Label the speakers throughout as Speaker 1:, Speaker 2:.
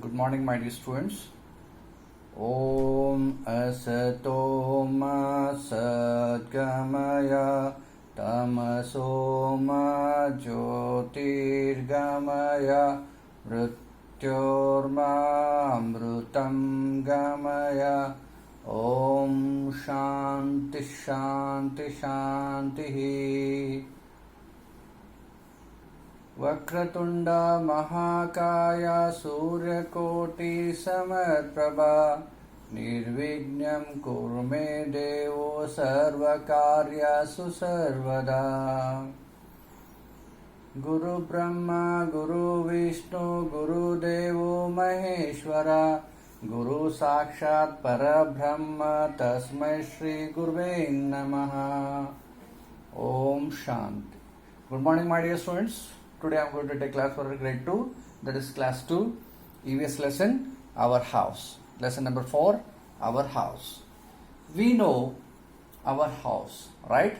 Speaker 1: Good morning, my dear students. Om Asato Ma Sadgamaya Tamaso Ma Jyotirgamaya Mrityorma Amrutam Gamaya Om Shanti Shanti Shanti. Vakratunda महाकाय सूर्यकोटि समप्रभा निर्विघ्नं कुरु मे देवो सर्वकार्येषु सर्वदा. गुरु ब्रह्मा गुरु विष्णु गुरुदेवो महेश्वरा गुरु साक्षात् परब्रह्म तस्मै श्री गुरुवे नमः. Om Shanti. Good morning, my dear students. Today I am going to take class for grade 2, that is class 2, EVS lesson, our house. Lesson number 4, our house. We know our house, right?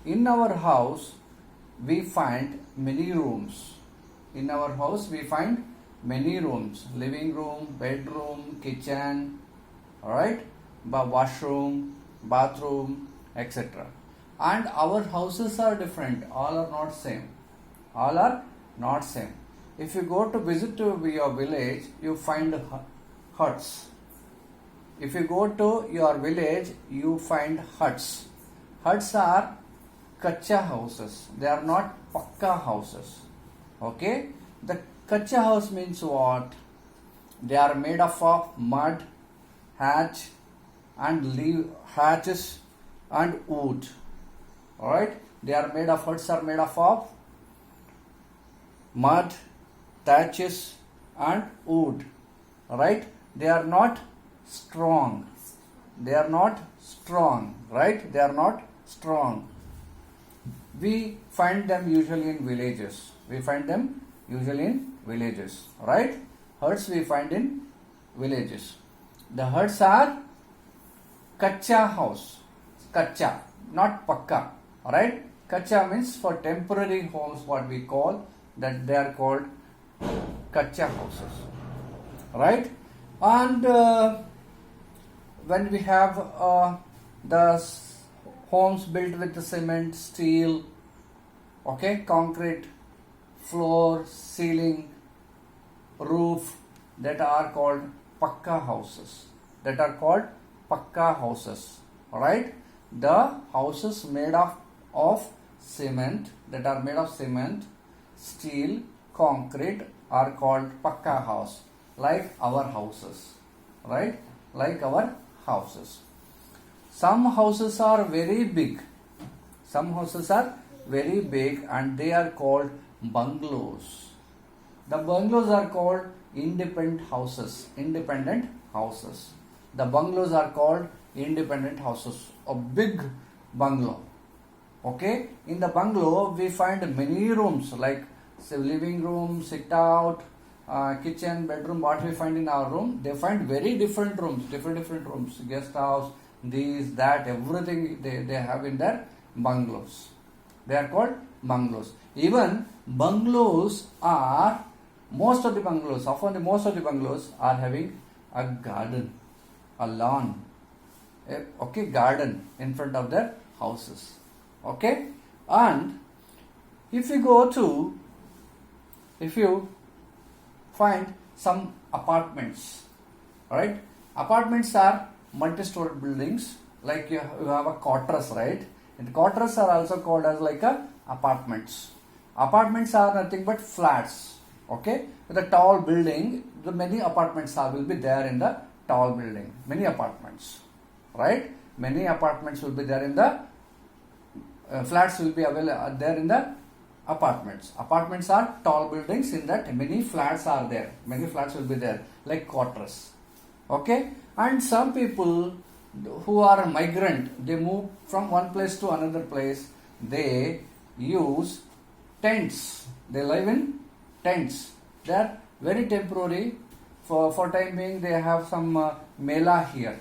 Speaker 1: In our house, we find many rooms. In our house, we find many rooms. Living room, bedroom, kitchen, alright? Washroom, bathroom, etc. And our houses are different. All are not same. All are not same. If you go to visit to your village, you find huts. If you go to your village, you find huts. Huts are kacha houses. They are not pakka houses. Okay? The kacha house means what? They are made of mud, hatch, and hatches and wood. Alright? Huts are made of mud, thatches and wood. Right? They are not strong. Right? They are not strong. We find them usually in villages. Right? Huts we find in villages. The huts are kacha house. Kacha, not pakka. Alright? Kacha means for temporary homes, what we call that, they are called kacha houses. Right? And when we have the homes built with the cement, steel, okay, concrete, floor, ceiling, roof, that are called pakka houses. Alright? The houses made of cement, that are made of cement, steel, concrete, are called pakka house, like our houses. Right? Like our houses. Some houses are very big. And they are called bungalows. The bungalows are called independent houses. The bungalows are called independent houses. A big bungalow. Okay? In the bungalow, we find many rooms like living room, sit out, kitchen, bedroom. What we find in our room, they find very different rooms. Guest house, these, that, everything they have in their bungalows. They are called bungalows. Even bungalows are, most of the bungalows are having a garden, a lawn. Okay, garden in front of their houses. Okay? And if you find some apartments, right? Apartments are multi-story buildings, like you have a quarters, right? And quarters are also called as like apartments. Apartments are nothing but flats. Okay? With a tall building, the many apartments will be there in the tall building. Many apartments. Right? Many apartments will be there in the flats will be available there in the apartments. Apartments are tall buildings, in that many flats are there. Many flats will be there, like quarters. Okay? And some people who are migrant, they move from one place to another place. They use tents. They live in tents. They are very temporary. For time being, they have some mela here.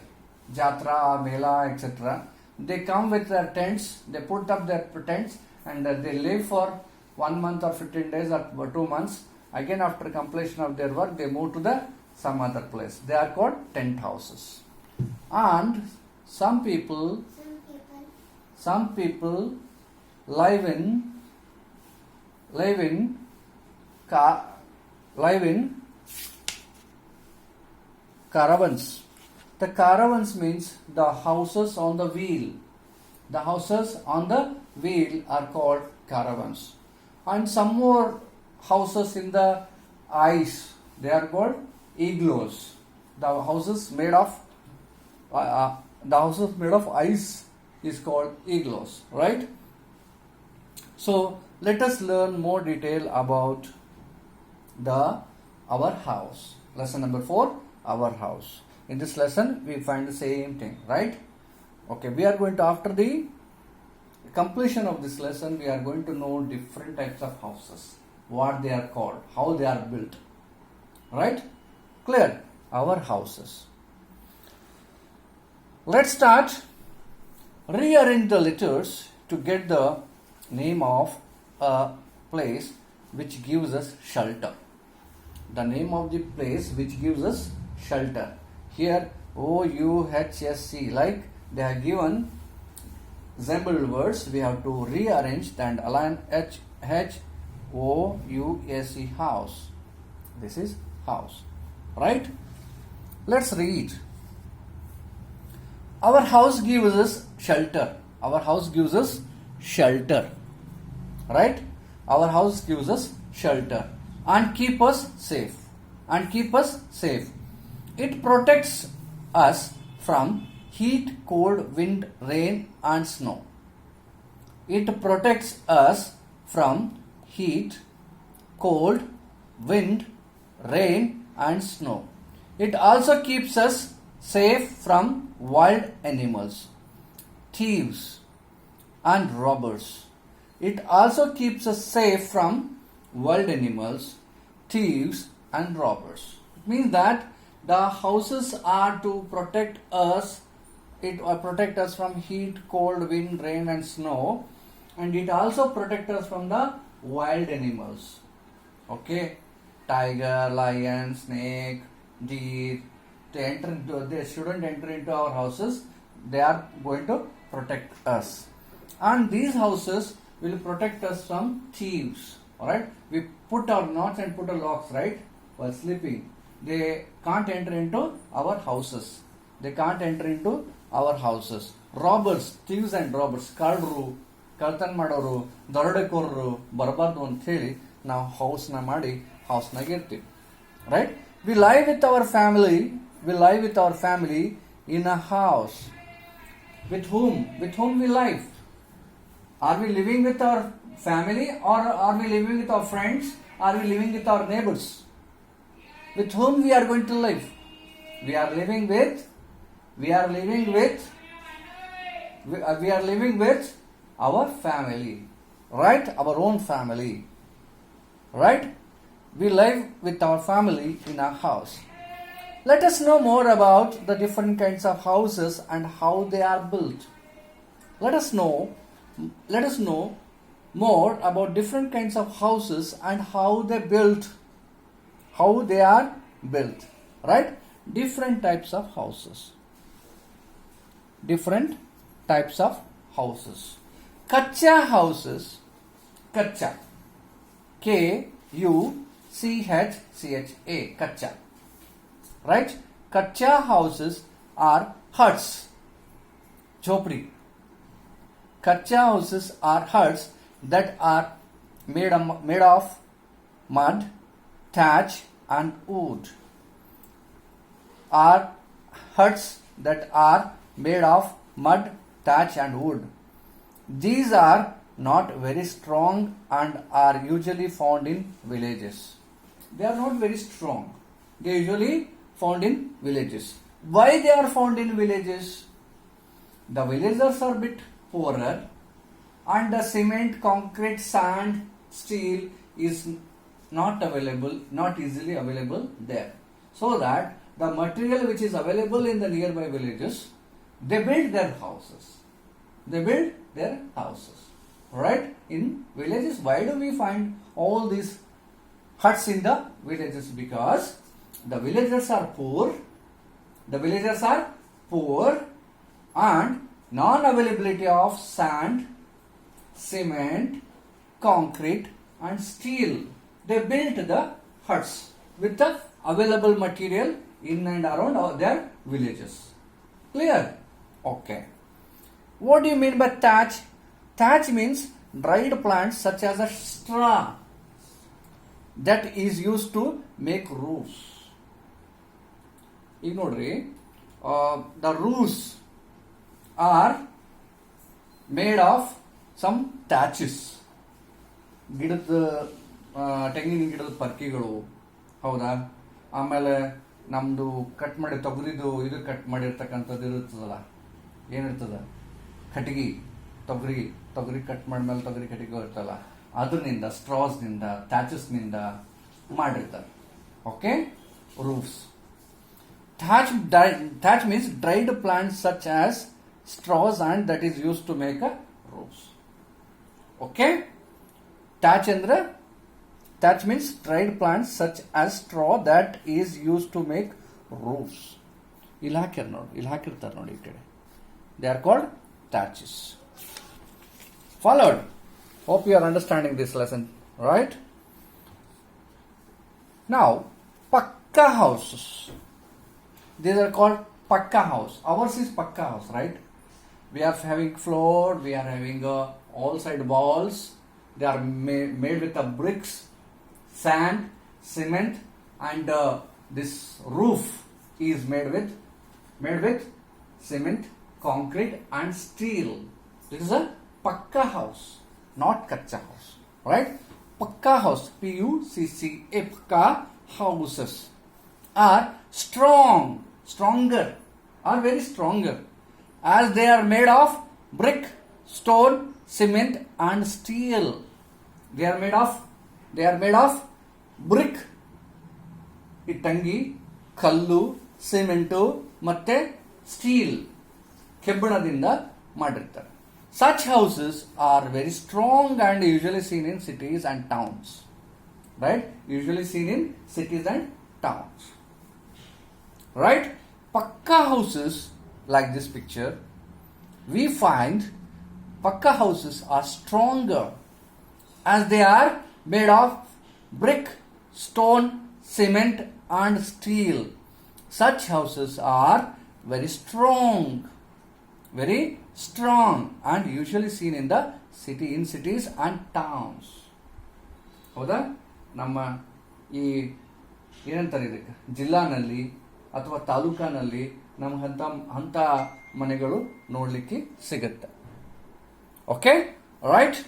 Speaker 1: Jatra, Mela, etc. They come with their tents, they put up their tents, and they live for 1 month or 15 days or 2 months. Again, after completion of their work, they move to the some other place. They are called tent houses. And some people live in caravans. The caravans means the houses on the wheel. The houses on the wheel are called caravans. And some more houses in the ice, they are called igloos. The houses made of ice is called igloos, right? So let us learn more detail about our house. Lesson number 4, our house. In this lesson we find the same thing, right? Okay, we are going to, after the completion of this lesson, we are going to know different types of houses, what they are called, how they are built, right? Clear? Our houses. Let's start. Rearrange the letters to get the name of a place which gives us shelter. The name of the place which gives us shelter. Here OUHSC, like they are given jumbled words, we have to rearrange and align HOUSE, house. This is house, right? Let's read. Our house gives us shelter. Our house gives us shelter, right? Our house gives us shelter and keep us safe. And keep us safe. It protects us from heat, cold, wind, rain and snow. It protects us from heat, cold, wind, rain and snow. It also keeps us safe from wild animals, thieves and robbers. It also keeps us safe from wild animals, thieves and robbers. It means that the houses are to protect us. It protect us from heat, cold, wind, rain and snow, and it also protect us from the wild animals. Okay, tiger, lion, snake, deer. They shouldn't enter into our houses. They are going to protect us, and these houses will protect us from thieves. All right, we put our knots and put our locks, right, while sleeping. They can't enter into our houses. They can't enter into our houses. Robbers, thieves and robbers, ಕಳ್ಳರು, ಕಳ್ತನ ಮಾಡೋರು, ದರೋಡೆಕೋರರು ಬರಬಾರ್ದು ಅಂತ ಹೇಳಿ ನಾವು ಹೌಸ್ನ ಮಾಡಿ ಹೌಸ್ನಾಗ ಇರ್ತೀವಿ, right? We live with our family. We live with our family in a house. With whom? With whom we live? Are we living with our family, or are we living with our friends? Are we living with our neighbors? With whom we are going to live? We are living with our family, right? Our own family, right? We live with our family in our house. Let us know more about the different kinds of houses and how they are built. Let us know more about different kinds of houses and how they are built, right? Different types of houses. Kacha houses. Kacha. KUCHCHA. Kacha. Right? Kacha houses are huts. Chopri. Kacha houses are huts that are made of mud, thatch and wood. Are huts that are made of mud, thatch and wood. These are not very strong and are usually found in villages. They are not very strong. They are usually found in villages. Why they are found in villages? The villagers are a bit poorer, and the cement, concrete, sand, steel is not easily available there. So that the material which is available in the nearby villages, they build their houses. Right? In villages, why do we find all these huts in the villages? Because The villagers are poor. The villagers are poor, and non-availability of sand, cement, concrete, and steel. They built the huts with the available material in and around their villages. Clear? Okay. What do you mean by thatch? Thatch means dried plants such as a straw that is used to make roofs. ಈಗ ನೋಡ್ರಿ, the roofs are made of some thatches. ಗಿಡದ ತೆಂಗಿನ ಗಿಡದ ಪರ್ಕಿಗಳು, ಹೌದಾ? ಆಮೇಲೆ ನಮ್ದು cut ಮಾಡಿ ತೊಗರಿದು ಇದು ಕಟ್ ಮಾಡಿರ್ತಕ್ಕಂಥದ್ದು ಇರುತ್ತದಲ್ಲ, ಏನಿರ್ತದ, ಕಟ್ಟಿಗೆ, ತೊಗರಿ ಕಟ್ ಮಾಡಿದ್ಮೇಲೆ ತೊಗರಿ ಕಟ್ಟಿಗೆ ಇರ್ತಲ್ಲ, ಅದರಿಂದ ಸ್ಟ್ರಾಸ್ನಿಂದ, ಥ್ಯಾಚಸ್ನಿಂದ ಮಾಡಿರ್ತಾರೆ. Okay, roofs. Thatch means dried plants such as straws and that is used to make a roofs. Okay? Thatch means dried plants such as straw that is used to make roofs. ಇಲ್ಲಿ ಹಾಕಿರ್ತಾರೆ ನೋಡಿ ಈ ಕಡೆ. They are called thatches. Followed. Hope you are understanding this lesson, right? Now, pakka houses. These are called pakka house. Ours is pakka house, right? We are having floor, we are having all side walls. They are made with bricks, sand, cement, and this roof is made with cement, concrete, and steel. This is a pakka house, not kacha house, right? Pakka house, P-U-C-C-A, pakka houses are stronger, are very stronger, as they are made of brick, stone, cement, and steel. They are made of brick, ಇಟ್ಟಂಗಿ, ಕಲ್ಲು, cement ಮತ್ತೆ steel, ಕೆಬ್ಬಣದಿಂದ ಮಾಡಿರ್ತಾರೆ. Such houses are very strong and usually seen in cities and towns, right? Usually seen in cities and towns. Right? Pakka houses, like this picture, we find pakka houses are stronger as they are made of brick, stone, cement, and steel. Such houses are very strong and usually seen in cities and towns. ಹೌದಾ? ನಮ್ಮ ಈ ಏನಂತಾರೆ ಇದಕ್ಕೆ, ಜಿಲ್ಲಾನಲ್ಲಿ ಅಥವಾ ತಾಲೂಕಿನಲ್ಲಿ ನಮ್ಗೆ ಅಂತ ಮನೆಗಳು ನೋಡಲಿಕ್ಕೆ ಸಿಗುತ್ತೆ. Okay, right?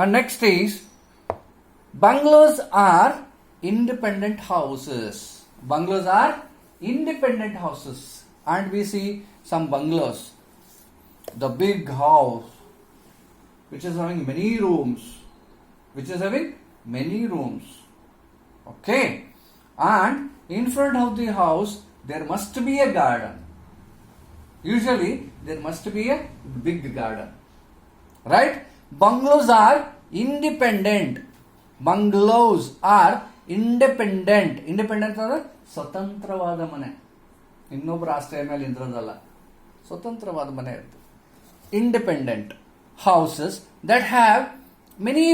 Speaker 1: And next is bungalows are independent houses. Bungalows are independent houses, and we see some bungalows. The big house which is having many rooms. Okay, and in front of the house there must be a garden. Usually there must be a big garden, right? Bungalows are independent. Independent ಅಂದ್ರೆ ಸ್ವತಂತ್ರವಾದ ಮನೆ, ಇನ್ನೊಬ್ಬರ ಆಶ್ರಯ ಮೇಲೆ ಇರೋದಲ್ಲ, ಸ್ವತಂತ್ರವಾದ ಮನೆ ಇರ್ತದೆ. Independent houses that have many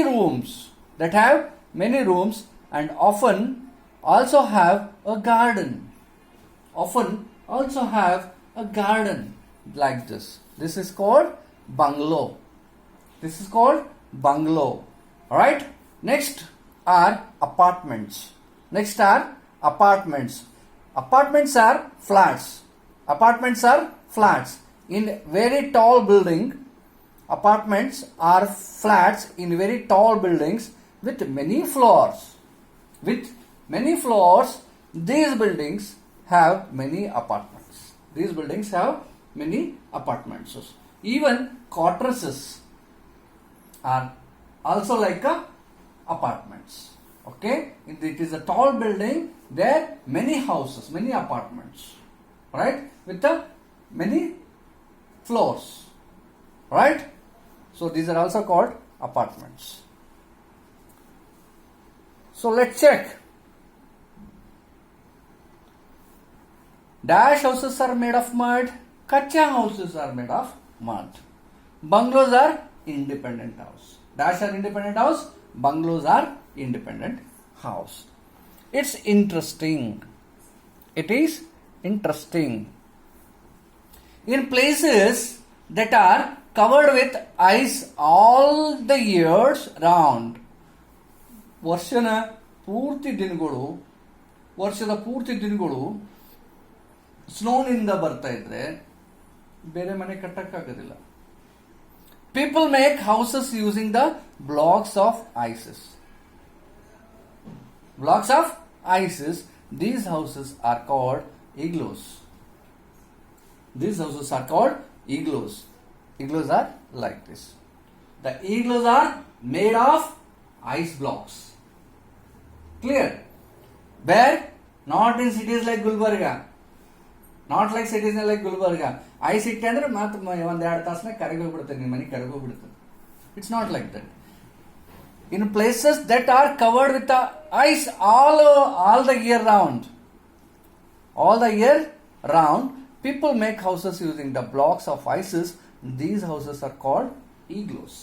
Speaker 1: rooms and often also have a garden. Like this. This is called bungalow. Alright? Next are apartments. Apartments are flats. In very tall building, apartments are flats in very tall buildings with many floors. These buildings have many apartments. Even quarters are also like apartments. Okay, it is a tall building. There many houses, many apartments, right? With many floors, right? So these are also called apartments. So let's check. Dash houses are made of mud. Kacha houses are made of mud. Bungalows are independent house. Dash are independent house. Bungalows are independent house. It's interesting. It is interesting. In places that are covered with ice all the years round, ವರ್ಷದ ಪೂರ್ತಿ ದಿನಗಳು ಸ್ನೋನಿಂದ ಬರ್ತಾ ಇದ್ರೆ ಬೇರೆ ಮನೆ ಕಟ್ಟಕ್ಕಾಗೋದಿಲ್ಲ. People make houses using the blocks of ices. Blocks of ices. These houses are called igloos. These houses are called igloos. Igloos are like this. The igloos are made of ice blocks. Clear? Where? Not in cities like Gulbarga. Not like cities like Gulbarga. Ice itte andre matte ಒಂದು 2 ತಾಸನ ಕರಗೋಗ್ಬಿಡುತ್ತೆ, ನಿಮ್ಮ ಮನೆ ಕರಗೋಗ್ಬಿಡುತ್ತೆ. It's not like that. In places that are covered with the ice all the year round. All the year round, people make houses using the blocks of ices. These houses are called igloos.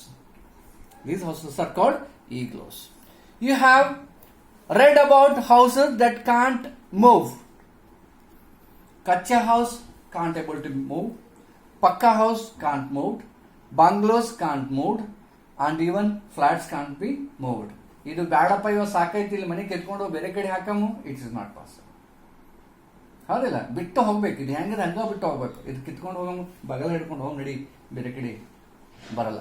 Speaker 1: These houses are called igloos. You have read about houses that can't move. Kacha house can't able to move. Pakka house can't move. Bungalows can't move. And even flats can't be moved. ಇದು ಬ್ಯಾಡಪ್ಪ ಇವಾಗ ಸಾಕೈತಿ ಇಲ್ಲಿ ಮನೆ ಕೆತ್ಕೊಂಡು ಬೇರೆ ಕಡೆ ಹಾಕಮು, it's is not possible. ಹೌದಿಲ್ಲ, ಬಿಟ್ಟು ಹೋಗ್ಬೇಕು. ಇದು ಹೆಂಗಿದೆ ಹಂಗ ಬಿಟ್ಟು ಹೋಗ್ಬೇಕು. ಇದು ಕಿತ್ಕೊಂಡು ಹೋಗಮು, ಬಗಲ ಹಿಡ್ಕೊಂಡು ಹೋಗಿ ನಡಿ, ಬೇರೆ ಕಡೆ ಬರಲ್ಲ.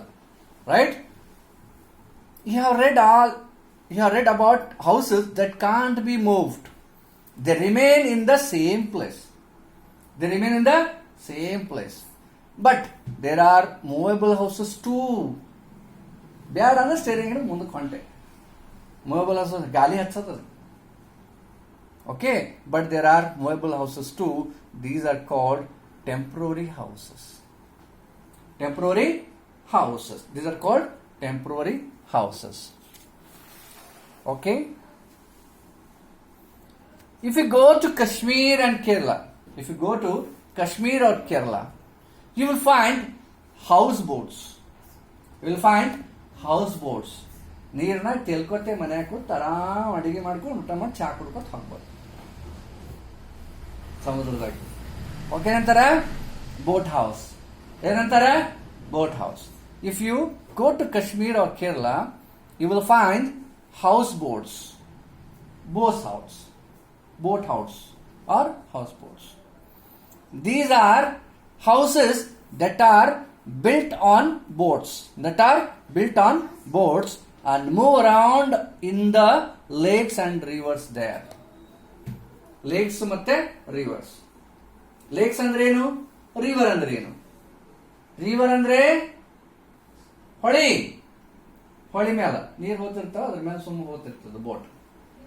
Speaker 1: Right? You have read about houses that can't be moved. They remain in the same place. They remain in the same place. But there are movable houses too. ಬ್ಯಾಡ ಅಂದ್ರೆ ಸ್ಟೇರಿಂಗ್ ಮುಂದಕ್ಕೆ ಹೊಂಟೆ, ಮೂವೇಬಲ್ ಹೌಸಸ್ ಗಾಲಿ ಹಚ್ಚದ. Okay, but there are movable houses too. These are called temporary houses. Temporary houses. These are called temporary houses. Okay. If you go to Kashmir and Kerala, you will find houseboats. ನೀರನ್ನ ತೆಲ್ಕೊತ್ತೆ ಮನೆ ಹಾಕೊಂಡು ಆರಾಮ್ ಅಡಿಗೆ ಮಾಡ್ಕೊಂಡು ಊಟ ಮಾಡಿ ಚಾ ಕುಡ್ಕೊತ ಹೋಗ್ಬೋದು ಸಮುದ್ರದಾಗಿ. ಓಕೆ, ಏನಂತಾರೆ? Boat house. ಏನಂತಾರೆ? Boat house. If you go to Kashmir or Kerala, you will find houseboats, boat house or houseboats. These are houses that are built on boats and move around in the lakes and rivers there. Lakes ಮತ್ತೆ rivers. Lakes ಅಂದ್ರೆ ಏನು? River ಅಂದ್ರೆ ಏನು? River ಅಂದ್ರೆ ಹೊಳಿ ಮೇಲೆ ನೀರು ಹೋಗ್ತಿರ್ತಾವ, ಅದ್ರ ಮೇಲೆ ಸುಮ್ಮ ಹೋಗ್ತಿರ್ತದೆ ಬೋಟ್,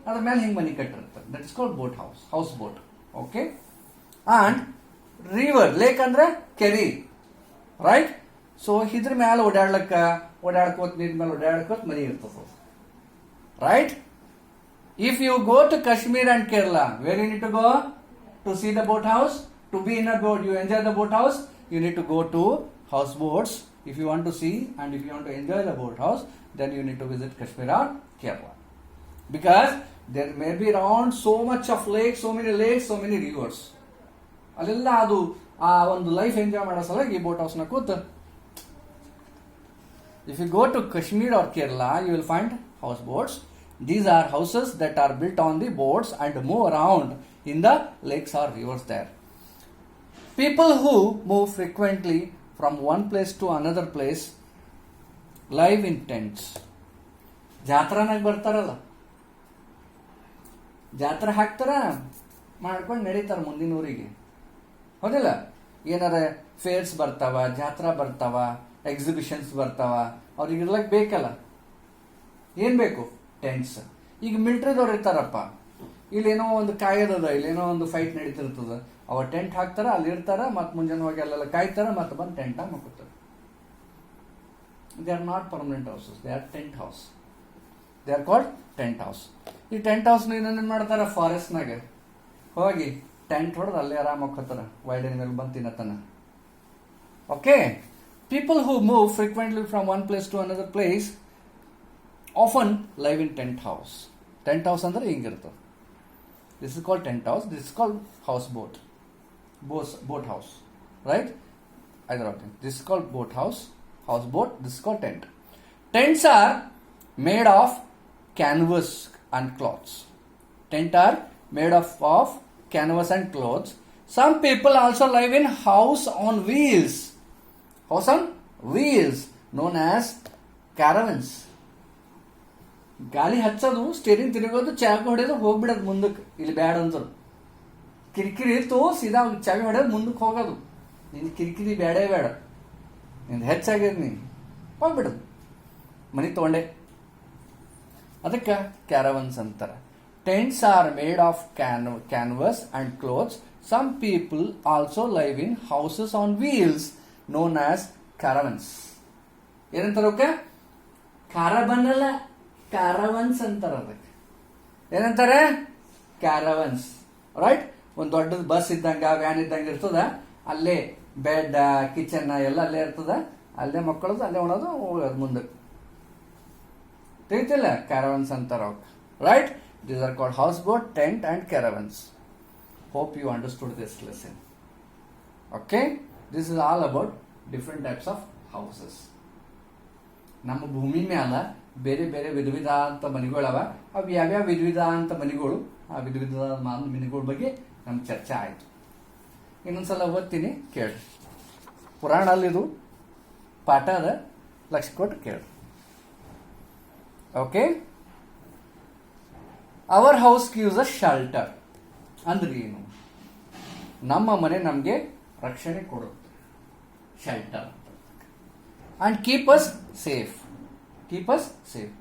Speaker 1: ಅದ್ರ ಮೇಲೆ ಹಿಂಗೆ ಮನಿ ಕಟ್ಟಿರ್ತದೆ. That is called boat house boat. Okay. And river, lake ಅಂದ್ರೆ ಕೆರಿ, ರೈಟ್? ಸೊ ಇದ್ರ ಮೇಲೆ ಓಡಾಡ್ಕೋತ ನೀರ್ ಮೇಲೆ ಓಡಾಡ್ಕೋತ ಮನಿ ಇರ್ತದೆ, right? If you go to Kashmir and Kerala, where you need to go to see the boat house? To be in a boat, you enjoy the boat house, you need to go to houseboats. If you want to see and if you want to enjoy the boat house, then you need to visit Kashmir or Kerala, because there may be around so much of lakes, so many rivers. ಅಲ್ಲೆಲ್ಲ ಅದು ಆ ಒಂದು life enjoy ಮಾಡೋ ಸಲುವಾಗಿ ಈ boat ಹೌಸ್ನ ಕೂತು. If you go to Kashmir or Kerala, you will find houseboats. These are houses that are built on the boats and move around in the lakes or rivers there. People who move frequently from one place to another place live in tents. ಜಾತ್ರಾನಾಗ ಬರ್ತಾರಲ್ಲ, ಜಾತ್ರೆ ಹಾಕ್ತಾರ, ಮಾಡ್ಕೊಂಡು ನಡೀತಾರ ಮುಂದಿನ ಊರಿಗೆ, ಹೌದಿಲ್ಲ? ಏನಾರ fairs ಬರ್ತಾವ, ಜಾತ್ರಾ ಬರ್ತಾವ, ಎಕ್ಸಿಬಿಷನ್ಸ್ ಬರ್ತಾವ, ಅವ್ರಿಗೆ ಇರ್ಲಕ್ ಬೇಕಲ್ಲ. ಏನ್ ಬೇಕು? ಟೆಂಟ್ಸ್. ಈಗ ಮಿಲಿಟರಿದವ್ರು ಇರ್ತಾರಪ್ಪ, ಇಲ್ಲೇನೋ ಒಂದು ಕಾಯೋದದ, ಇಲ್ಲೇನೋ ಒಂದು ಫೈಟ್ ನಡೀತಿರ್ತದ, ಅವ ಟೆಂಟ್ ಹಾಕ್ತಾರ, ಅಲ್ಲಿ ಇರ್ತಾರ, ಮತ್ ಮುಂಜಾನೆ ಹೋಗಿ ಅಲ್ಲೆಲ್ಲ ಕಾಯ್ತಾರ, ಮತ್ತೆ ಬಂದು ಟೆಂಟ್ ಆಗಿ ಮಕ್ಕೋತಾರ. They are not permanent houses, they are tent house. They are called tent house. ಈ ಟೆಂಟ್ ಹೌಸ್ ಏನೇನ್ ಮಾಡ್ತಾರ? ಫಾರೆಸ್ಟ್ ನಾಗ ಹೋಗಿ ಟೆಂಟ್ ಹೊಡೆದು ಅಲ್ಲೇ ಆರಾಮ್ ಹೋಗ್ತಾನ, ವೈಲ್ಡ್ ಅನಿಮಲ್ ಬಂದು ತಿನ್ನತನ. Okay, people who move frequently from one place to another place often live in tent house. Tent house ಅಂದ್ರೆ ಹಿಂಗಿರ್ತದೆ. This is called tent house, this is called house boat, boat house, right? either of them. This is called boat house, houseboat. This is called tent. Tents are made of canvas and cloths. Tents are made of canvas and clothes. Some people also live in house on wheels. House on wheels, known as caravans. ಗಾಲಿ ಹಚ್ಚೋದು, steering ತಿರುಗೋದು, ಚಾವಿ ಹೊಡೆಯೋದು, ಹೋಗ್ಬಿಡೋದು ಮುಂದಕ್ಕೆ. ಇಲ್ಲಿ ಬ್ಯಾಡ ಅಂದ್ರು ಕಿರಿಕಿರಿ ಇತ್ತು, ಸೀದಾ ಚಾವಿ ಹೊಡೆಯೋದು ಮುಂದಕ್ಕೆ ಹೋಗೋದು. ನಿನ್ ಕಿರಿಕಿರಿ ಬೇಡೇ ಬೇಡ, ನಿಂದು ಹೆಚ್ಚಾಗ್ಯದ, ನೀನು ಹೋಗ್ಬಿಡೋದು, ಮನೆ ತಗೊಂಡೆ. ಅದಕ್ಕೆ ಕ್ಯಾರವನ್ಸ್ ಅಂತಾರೆ. Tents are made of canvas and clothes. Some people also live in houses on wheels, known as caravans. ಏನಂತಾರೆ ಅವಕ್ಕೆ? ಕ್ಯಾರವನ್ ಅಲ್ಲ, ಕ್ಯಾರವನ್ಸ್ ಅಂತಾರೆ. ಅದಕ್ಕೆ ಏನಂತಾರೆ? Caravans, right? ಒಂದು ದೊಡ್ಡದ ಬಸ್ ಇದ್ದಂಗ, ವ್ಯಾನ್ ಇದ್ದಂಗ ಇರ್ತದ. ಅಲ್ಲೇ ಬೆಡ್, ಕಿಚನ್ ಎಲ್ಲ ಅಲ್ಲೇ ಇರ್ತದ. ಅಲ್ಲೇ ಮಕ್ಕಳದು, ಅಲ್ಲೇ ಉಣೋದು, ಹೋಗೋದು ಮುಂದಕ್ಕೆ. ತಿಳಿತಿಲ್ಲ? ಕ್ಯಾರವನ್ಸ್ ಅಂತಾರ ಅವಕ್ಕೆ, right? These are called house boat, tent and caravans. Hope you understood this lesson. Okay, this is all about different types of houses. ನಮ್ಮ ಭೂಮಿ ಮ್ಯಾಲ ಬೇರೆ ಬೇರೆ ವಿಧ ವಿಧ ಅಂತ ಮನೆಗಳವ. ಅವು ಯಾವ್ಯಾವ ವಿಧ ವಿಧ ಅಂತ ಮನೆಗಳು, ಆ ವಿಧ ವಿಧದ ಮನೆಗಳ ಬಗ್ಗೆ ನಮ್ಗೆ ಚರ್ಚೆ ಆಯಿತು. ಇನ್ನೊಂದ್ಸಲ ಓದ್ತೀನಿ, ಕೇಳಿ. ಪುರಾಣ ಅಲ್ಲಿದು ಪಾಠ ಅದ, ಲಕ್ಷ ಕೊಟ್ಟು ಕೇಳಿ. Okay, our house gives a shelter. ಅಂದ್ರೆ ಏನು? ನಮ್ಮ ಮನೆ ನಮಗೆ ರಕ್ಷಣೆ ಕೊಡುತ್ತೆ, shelter. And keep us safe. Keep us safe.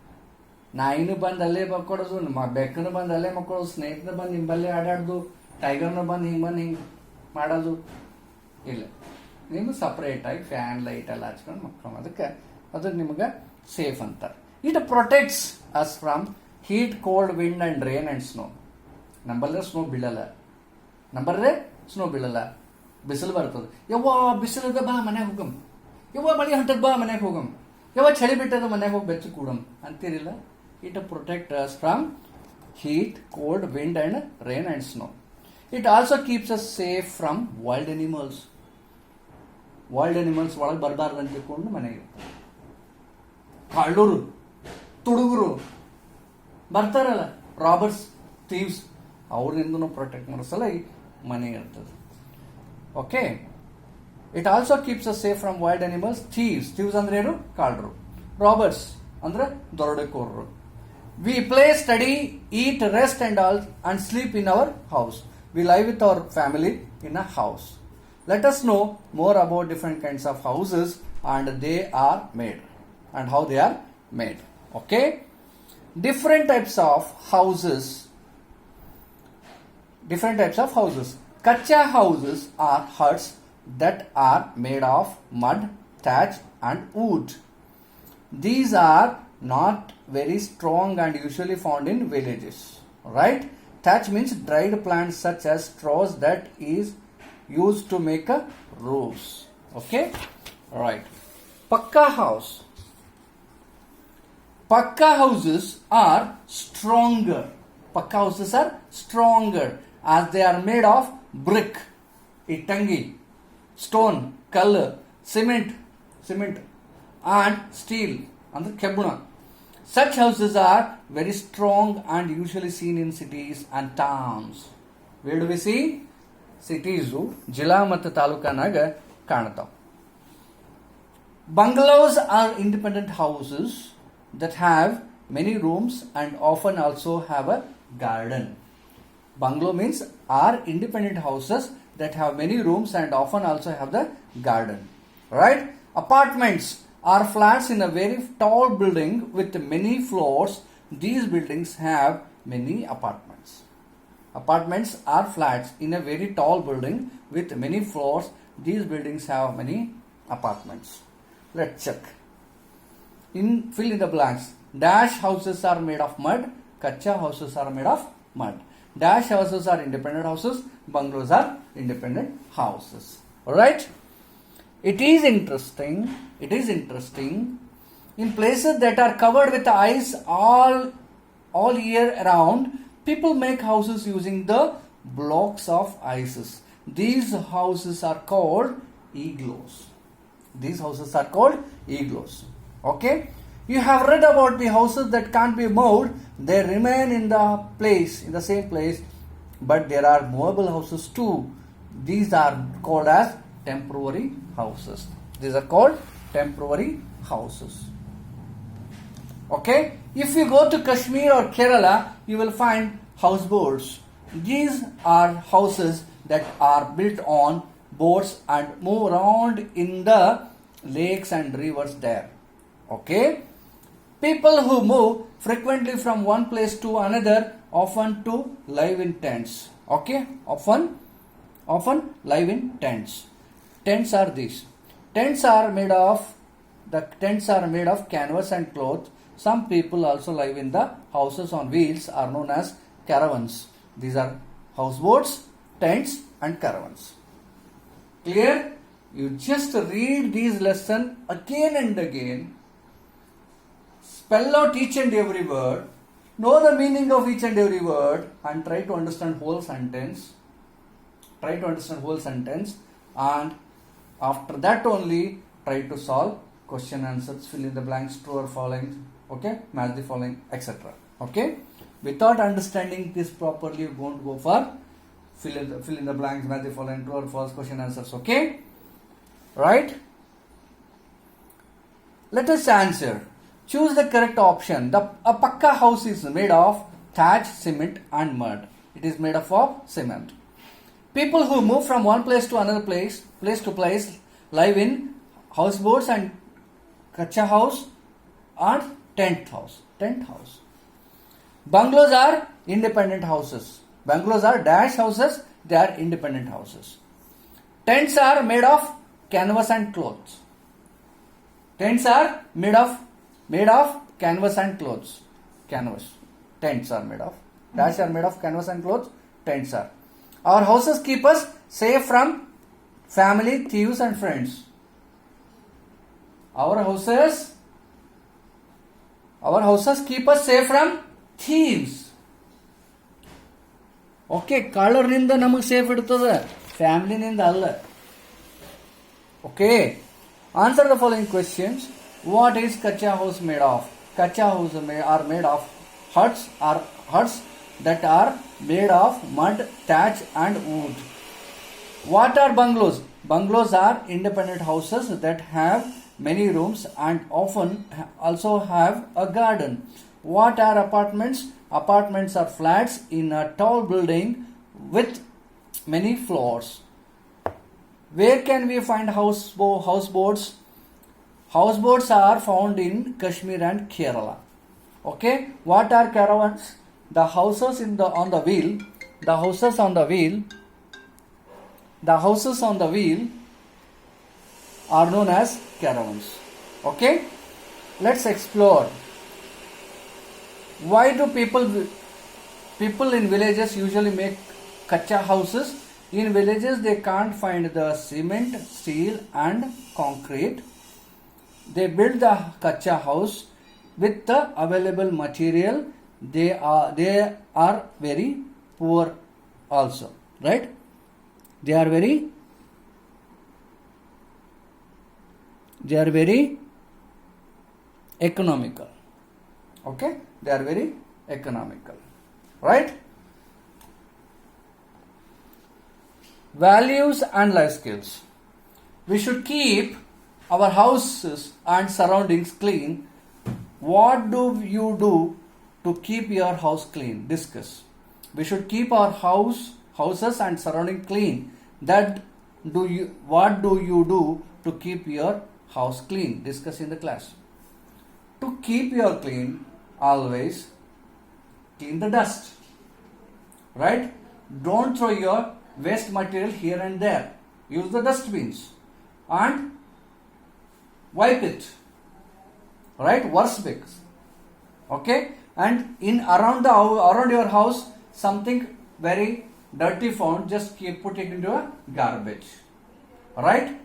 Speaker 1: ನಾಯಿನೂ ಬಂದು ಅಲ್ಲೇ ಮಕ್ಕೊಡೋದು, ಬೆಕ್ಕನು ಬಂದು ಅಲ್ಲೇ ಮಕ್ಕೊಳ್ಳೋದು, ಸ್ನೇಹಿತನ ಬಂದು ನಿಂಬಲ್ಲೇ ಆಡಾಡ್ದು, ಟೈಗರ್ನ ಬಂದು ಹಿಂಗೆ ಮಾಡೋದು ಇಲ್ಲ. ನಿಮ್ಗೆ ಸಪ್ರೇಟ್ ಆಗಿ ಫ್ಯಾನ್ ಲೈಟ್ ಎಲ್ಲ ಹಚ್ಕೊಂಡು ಮಕ್ಕಳು, ಅದಕ್ಕೆ ಅದು ನಿಮ್ಗೆ ಸೇಫ್ ಅಂತಾರೆ. It protects us from heat, cold, wind and rain and snow. ನಂಬಲ್ಲೇ ಸ್ನೋ ಬೀಳಲ್ಲ, ನಂಬರ್ರೆ ಸ್ನೋ ಬೀಳಲ್ಲ, ಬಿಸಿಲು ಬರ್ತದೆ. ಯವ್ವ ಬಿಸಿಲದ ಬಾ ಮನ್ಯಾಗ ಹೋಗಮ್, ಯವ್ವ ಮಳೆ ಹೊಂಟದ ಬಾ ಮನ್ಯಾಗ ಹೋಗಮ್, ಯವ್ವ ಚಳಿ ಬಿಟ್ಟದ ಮನ್ಯಾಗ ಹೋಗಿ ಬೆಚ್ಚು ಕೂಡಮ್ ಅಂತೀರಿಲ್ಲ. It protect us from heat, cold, wind and rain and snow. It also keeps us safe from wild animals. Wild animals ಒಳಗೆ ಬರಬಾರ್ದು ಅಂತ ತಿಳ್ಕೊಂಡು ಮನೆಗೆ ಕಳ್ಳರು, ತುಡುಗರು ಬರ್ತಾರಲ್ಲ, ರಾಬರ್ಸ್, ಥೀವ್ಸ್, ಅವ್ರಿಂದನೂ ಪ್ರೊಟೆಕ್ಟ್ ಮಾಡಿಸಲ್ಲ ಈ ಮನೆ ಇರ್ತದೆ. Okay, it also keeps us safe from wild animals. Thieves ಅಂದ್ರೆ ಏನು? ಕಳ್ಳರು. ರಾಬರ್ಸ್ ಅಂದ್ರೆ ದರೋಡೆಕೋರರು. We play, study, eat, rest and sleep in our house. We live with our family in a house. Let us know more about different kinds of houses and they are made and how they are made. Okay? Different types of houses. Kacha houses are huts that are made of mud, thatch and wood. These are not very strong and usually found in villages. Right? Thatch means dried plants such as straws that is used to make a roofs. Okay? Right. Pakka house. Pakka houses are stronger. Pakka houses are stronger as they are made of brick, ittangi, stone, color, cement and steel, and kebbuna. Such houses are very strong and usually seen in cities and towns. Where do we see? Cities, ಜಿಲ್ಲಾ ಮತ್ತು ತಾಲೂಕನಾಗ ಕಾಣ್ತಾವ. Bungalows are independent houses that have many rooms and often also have a garden. Bungalow means are independent houses that have many rooms and often also have the garden. Right? Apartments are flats in a very tall building with many floors. These buildings have many apartments. Apartments are flats in a very tall building with many floors. These buildings have many apartments. Let's check. Fill in the blanks. Dash houses are made of mud. Kacha houses are made of mud. Dash houses are independent houses, bungalows are independent houses. Alright? It is interesting in places that are covered with ice all year around, people make houses using the blocks of ices. These houses are called igloos. Okay? You have read about the houses that can't be moved. They remain in the same place, but there are movable houses too. These are called as temporary houses. Okay? If you go to Kashmir or Kerala, you will find houseboats. These are houses that are built on boats and move around in the lakes and rivers there. Okay? People who move frequently from one place to another often to live in tents. Okay? Often live in tents. Tents are these. Tents are made of canvas and cloth. Some people also live in the houses on wheels are known as caravans. These are houseboats, tents and caravans. Clear? You just read these lessons again and again. Spell out each and every word. Know the meaning of each and every word and try to understand whole sentence. And after that only try to solve question answers, fill in the blanks, true or false, okay, match the following, etc. Okay? Without understanding this properly, you won't go for fill in the blanks, match the following, true or false question answers. Okay? Right? Let us answer. Choose the correct option. A pakka house is made of thatch, cement and mud. It is made up of cement. People who move from one place to another place to place, live in houseboats and kacha house and tent house. Bungalows are independent houses. Bungalows are dash houses. They are independent houses. Tents are made of canvas and cloth. Tents are made of canvas and clothes. Canvas. Tents are made of. Dash are made of canvas and clothes. Tents are. Our houses keep us safe from family, thieves and friends. Our houses keep us safe from thieves. Okay, ಕಳ್ಳರಿಂದ ನಮಗೆ safe ಇಡ್ತದೆ, ಫ್ಯಾಮಿಲಿನಿಂದ ಅಲ್ಲ. Okay, answer the following questions. What is kacha house made of? Kacha houses are made of huts that are made of mud, thatch and wood. What are bungalows? Bungalows are independent houses that have many rooms and often also have a garden. What are apartments? Apartments are flats in a tall building with many floors. Where can we find houseboats? Houseboats are found in Kashmir and Kerala. Okay, what are caravans? The houses on the wheel. The houses on the wheel are known as caravans. Okay, let's explore. Why do people in villages usually make kacha houses? In villages they can't find the cement, steel and concrete. They build the kacha house with the available material. They are very poor also, right? They are very economical. Okay, they are very economical, right? Values and life skills. We should keep our houses and surroundings clean. What do you do to keep your house clean? Discuss. We should keep our houses and surrounding clean. What do you do to keep your house clean? Discuss in the class. To keep your clean, always clean the dust, right? Don't throw your waste material here and there. Use the dustbins and wipe it, right? Worst bits. Okay, and around your house something very dirty font, just put it into a garbage. Right?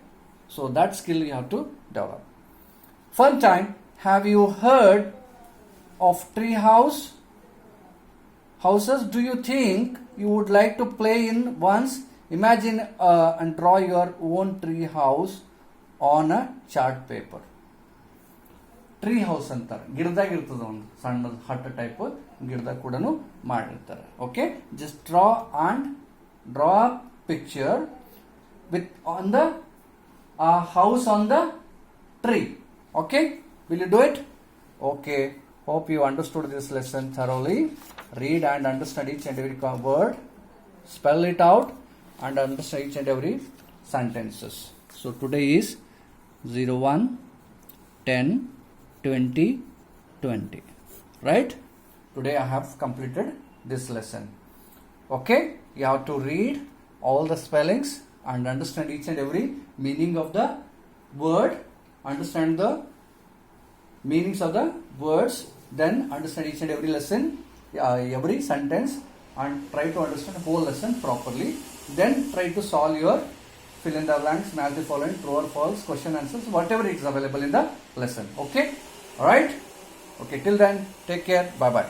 Speaker 1: So that skill you have to develop. Fun time. Have you heard of tree houses? Do you think you would like to play in once? Imagine and draw your own tree house on a chart paper. Tree house ಅಂತಾರೆ, ಗಿಡದಾಗ ಇರ್ತದ ಒಂದು ಸಣ್ಣ ಹಟ್ type ಗಿಡದಾಗ ಕೂಡ ಮಾಡಿರ್ತಾರೆ. Okay, just draw picture with on the house on the tree. Okay, will you do it? Okay, hope you understood this lesson thoroughly. Read and understand each and every word, spell it out and understand each and every sentences. So today is 01 10 20 20, right? Today I have completed this lesson. Okay, you have to read all the spellings and understand each and every meaning of the word, understand the meanings of the words, then understand each and every lesson, every sentence, and try to understand the whole lesson properly. Then try to solve your fill in the blanks, match the following, true or false, question answers, whatever is available in the lesson. Okay, alright? Okay, till then, take care, bye bye.